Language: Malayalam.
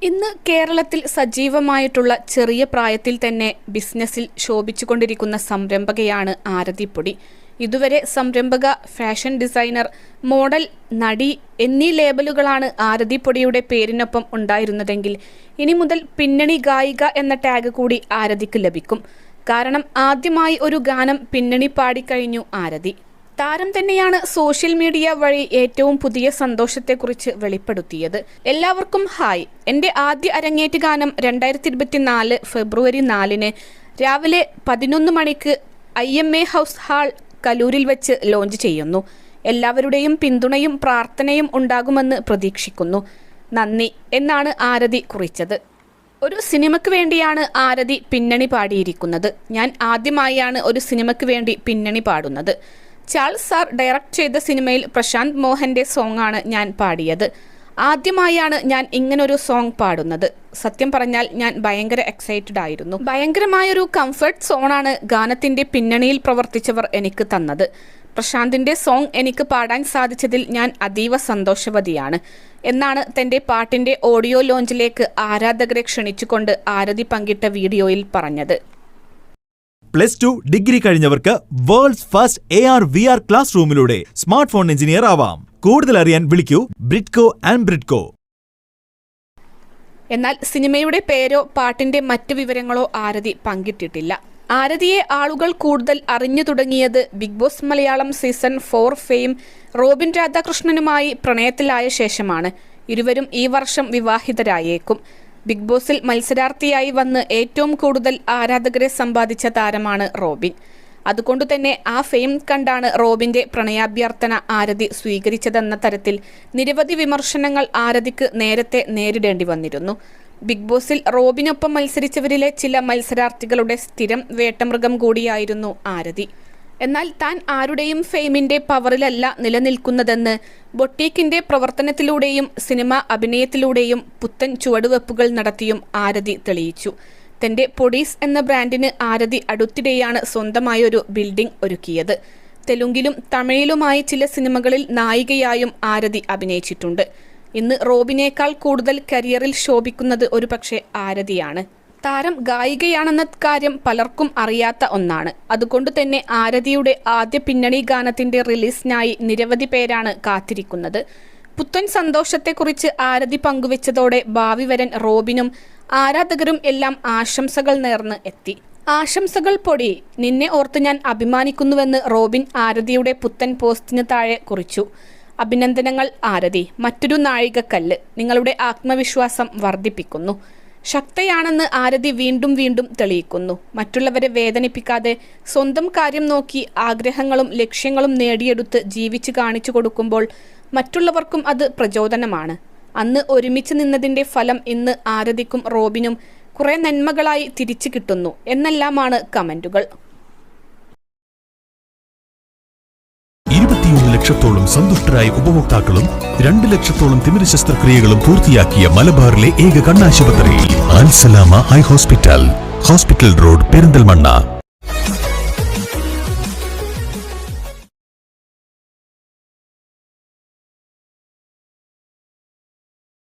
ഇന്ന് കേരളത്തിൽ സജീവമായിട്ടുള്ള ചെറിയ പ്രായത്തിൽ തന്നെ ബിസിനസ്സിൽ ശോഭിച്ചുകൊണ്ടിരിക്കുന്ന സംരംഭകയാണ് ആരതിപ്പൊടി. ഇതുവരെ സംരംഭക, ഫാഷൻ ഡിസൈനർ, മോഡൽ, നടി എന്നീ ലേബലുകളാണ് ആരതിപ്പൊടിയുടെ പേരിനൊപ്പം ഉണ്ടായിരുന്നതെങ്കിൽ ഇനി മുതൽ പിന്നണി ഗായിക എന്ന ടാഗ് കൂടി ആരതിക്ക് ലഭിക്കും. കാരണം ആദ്യമായി ഒരു ഗാനം പിന്നണി പാടിക്കഴിഞ്ഞു ആരതി. താരം തന്നെയാണ് സോഷ്യൽ മീഡിയ വഴി ഏറ്റവും പുതിയ സന്തോഷത്തെക്കുറിച്ച് വെളിപ്പെടുത്തിയത്. എല്ലാവർക്കും ഹായ്. എൻ്റെ ആദ്യ അരങ്ങേറ്റ ഗാനം 2024 ഫെബ്രുവരി 4 രാവിലെ 11 മണിക്ക് IMA ഹൗസ് ഹാൾ കലൂരിൽ വെച്ച് ലോഞ്ച് ചെയ്യുന്നു. എല്ലാവരുടെയും പിന്തുണയും പ്രാർത്ഥനയും ഉണ്ടാകുമെന്ന് പ്രതീക്ഷിക്കുന്നു. നന്ദി എന്നാണ് ആരതി കുറിച്ചത്. ഒരു സിനിമയ്ക്ക് വേണ്ടിയാണ് ആരതി പിന്നണി പാടിയിരിക്കുന്നത്. ഞാൻ ആദ്യമായാണ് ഒരു സിനിമയ്ക്ക് വേണ്ടി പിന്നണി പാടുന്നത്. ചാൾസ് സാർ ഡയറക്റ്റ് ചെയ്ത സിനിമയിൽ പ്രശാന്ത് മോഹൻ്റെ സോങ്ങാണ് ഞാൻ പാടിയത്. ആദ്യമായാണ് ഞാൻ ഇങ്ങനൊരു സോങ് പാടുന്നത്. സത്യം പറഞ്ഞാൽ ഞാൻ ഭയങ്കര എക്സൈറ്റഡ് ആയിരുന്നു. ഭയങ്കരമായൊരു കംഫർട്ട് സോണാണ് ഗാനത്തിൻ്റെ പിന്നണിയിൽ പ്രവർത്തിച്ചവർ എനിക്ക് തന്നത്. പ്രശാന്തിൻ്റെ സോങ് എനിക്ക് പാടാൻ സാധിച്ചതിൽ ഞാൻ അതീവ സന്തോഷവതിയാണ് എന്നാണ് തൻ്റെ പാട്ടിൻ്റെ ഓഡിയോ ലോഞ്ചിലേക്ക് ആരാധകരെ ക്ഷണിച്ചുകൊണ്ട് ആരതി പങ്കിട്ട വീഡിയോയിൽ പറഞ്ഞത്. +2 ഡിഗ്രി കഴിഞ്ഞവർക്ക് വേൾഡ്സ് ഫസ്റ്റ് AR/VR ക്ലാസ് റൂമിലൂടെ സ്മാർട്ട് ഫോൺ എഞ്ചിനീയർ ആവാം. കൂടുതൽ അറിയാൻ വിളിക്കൂ ബ്രിഡ്കോ ആൻഡ് ബ്രിഡ്കോ. എന്നാൽ സിനിമയുടെ പേരോ പാട്ടിന്റെ മറ്റു വിവരങ്ങളോ ആരതി പങ്കിട്ടിട്ടില്ല. ആരതിയെ ആളുകൾ കൂടുതൽ അറിഞ്ഞു തുടങ്ങിയത് Bigg Boss Malayalam season 4 fame Robin രാധാകൃഷ്ണനുമായി പ്രണയത്തിലായ ശേഷമാണ്. ഇരുവരും ഈ വർഷം വിവാഹിതരായേക്കും. ബിഗ് ബോസിൽ മത്സരാർത്ഥിയായി വന്ന് ഏറ്റവും കൂടുതൽ ആരാധകരെ സമ്പാദിച്ച താരമാണ് റോബിൻ. അതുകൊണ്ടുതന്നെ ആ ഫെയിം കണ്ടാണ് റോബിൻ്റെ പ്രണയാഭ്യർത്ഥന ആരതി സ്വീകരിച്ചതെന്ന തരത്തിൽ നിരവധി വിമർശനങ്ങൾ ആരതിക്ക് നേരത്തെ നേരിടേണ്ടി വന്നിരുന്നു. ബിഗ് ബോസിൽ റോബിനൊപ്പം മത്സരിച്ചവരിലെ ചില മത്സരാർത്ഥികളുടെ സ്ഥിരം വേട്ടമൃഗം കൂടിയായിരുന്നു ആരതി. എന്നാൽ താൻ ആരുടെയും ഫെയിമിൻ്റെ പവറിലല്ല നിലനിൽക്കുന്നതെന്ന് ബൊട്ടീക്കിൻ്റെ പ്രവർത്തനത്തിലൂടെയും സിനിമ അഭിനയത്തിലൂടെയും പുത്തൻ ചുവടുവെപ്പുകൾ നടത്തിയും ആരതി തെളിയിച്ചു. തൻ്റെ പൊടീസ് എന്ന ബ്രാൻഡിന് ആരതി അടുത്തിടെയാണ് സ്വന്തമായൊരു ബിൽഡിംഗ് ഒരുക്കിയത്. തെലുങ്കിലും തമിഴിലുമായി ചില സിനിമകളിൽ നായികയായും ആരതി അഭിനയിച്ചിട്ടുണ്ട്. ഇന്ന് റോബിനേക്കാൾ കൂടുതൽ കരിയറിൽ ശോഭിക്കുന്നത് ഒരുപക്ഷെ ആരതിയാണ്. താരം ഗായികയാണെന്ന കാര്യം പലർക്കും അറിയാത്ത ഒന്നാണ്. അതുകൊണ്ട് തന്നെ ആരതിയുടെ ആദ്യ പിന്നണി ഗാനത്തിൻ്റെ റിലീസിനായി നിരവധി പേരാണ് കാത്തിരിക്കുന്നത്. പുത്തൻ സന്തോഷത്തെക്കുറിച്ച് ആരതി പങ്കുവെച്ചതോടെ ഭാവി വരൻ റോബിനും ആരാധകരും എല്ലാം ആശംസകൾ നേർന്ന് എത്തി. ആശംസകൾ പൊടി, നിന്നെ ഓർത്ത് ഞാൻ അഭിമാനിക്കുന്നുവെന്ന് റോബിൻ ആരതിയുടെ പുത്തൻ പോസ്റ്റിന് താഴെ കുറിച്ചു. അഭിനന്ദനങ്ങൾ ആരതി, മറ്റൊരു നാഴികക്കല്ല്, നിങ്ങളുടെ ആത്മവിശ്വാസം വർദ്ധിപ്പിക്കുന്നു. ശക്തയാണെന്ന് ആരതി വീണ്ടും വീണ്ടും തെളിയിക്കുന്നു. മറ്റുള്ളവരെ വേദനിപ്പിക്കാതെ സ്വന്തം കാര്യം നോക്കി ആഗ്രഹങ്ങളും ലക്ഷ്യങ്ങളും നേടിയെടുത്ത് ജീവിച്ച് കാണിച്ചു കൊടുക്കുമ്പോൾ മറ്റുള്ളവർക്കും അത് പ്രചോദനമാണ്. അന്ന് ഒരുമിച്ച് നിന്നതിൻ്റെ ഫലം ഇന്ന് ആരതിക്കും റോബിനും കുറെ നന്മകളായി തിരിച്ചു കിട്ടുന്നു എന്നെല്ലാമാണ് കമന്റുകൾ. 21 ലക്ഷത്തോളം സന്തുഷ്ടരായ ഉപഭോക്താക്കളും 2 ലക്ഷത്തോളം തിമിര ശസ്ത്രക്രിയകളും പൂർത്തിയാക്കിയ മലബാറിലെ ഏക കണ്ണാശുപത്രി Al Salama eye hospital, hospital road, Perinthalmanna.